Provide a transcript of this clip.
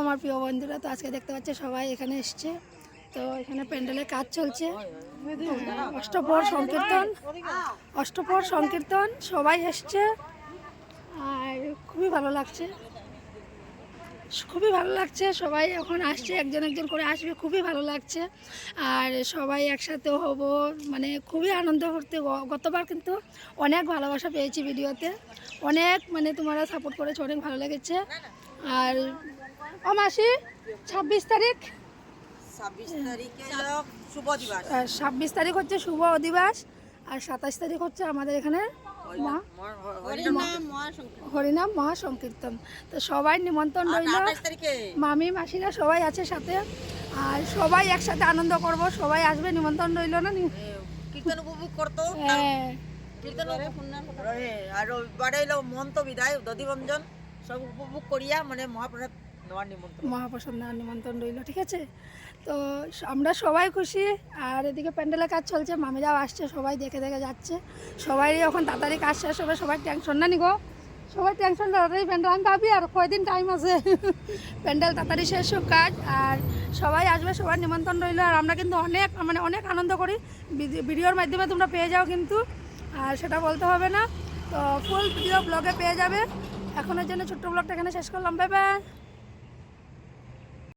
আমার প্রিয় বন্ধুরা। তো আজকে দেখতে পাচ্ছে সবাই এখানে এসছে। তো এখানে প্যান্ডেলের কাজ চলছে, অষ্টপ্রহর সংকীর্তন সবাই এসছে। আর খুবই ভালো লাগছে, সবাই এখন আসছে, একজন একজন করে আসবে, খুবই ভালো লাগছে। আর সবাই একসাথে হব, মানে খুবই আনন্দ করতে। গতবার কিন্তু অনেক ভালোবাসা পেয়েছি ভিডিওতে, অনেক মানে তোমরা সাপোর্ট করেছো, অনেক ভালো লেগেছে। আর ও মাসি 26 তারিখ 26 তারিখ হচ্ছে শুভ অধিবাস, আর 27 তারিখ হচ্ছে আমাদের এখানে হরিনাম মহাসংকীর্তন। তো সবাই নিমন্ত্রণ রইল, মামি মাসিরা সবাই আছে সাথে। আর সবাই একসাথে আনন্দ করব, সবাই আসবে, নিমন্ত্রণ রইল না? কীর্তন উপভোগ করতো, কীর্তন আর বাড়ি এলো মহন্ত বিদায় দধিবঞ্জন সব উপভোগ করিয়া মানে মহাপ্রসাদ নেওয়ার নিমন্ত্রণ রইল। ঠিক আছে, তো আমরা সবাই খুশি। আর এদিকে প্যান্ডেলের কাজ চলছে, মামিরাও আসছে, সবাই দেখে দেখে যাচ্ছে। সবাই এখন তাড়াতাড়ি কাজ শেষ হবে, সবাই টেনশন না নিগো, সবাই টেনশন তাড়াতাড়ি প্যান্ডেল আমি ভাবি আর কয়দিন টাইম আছে প্যান্ডেল তাড়াতাড়ি শেষ হোক কাজ। আর সবাই আসবে, সবার নিমন্ত্রণ রইল। আর আমরা কিন্তু অনেক আনন্দ করি, ভিডিওর মাধ্যমে তোমরা পেয়ে যাও কিন্তু, আর সেটা বলতে হবে না। তো ফুল ভিডিও ব্লগে পেয়ে যাবে। এখনের জন্য ছোট্ট ব্লগটা এখানে শেষ করলাম, বাই বাই।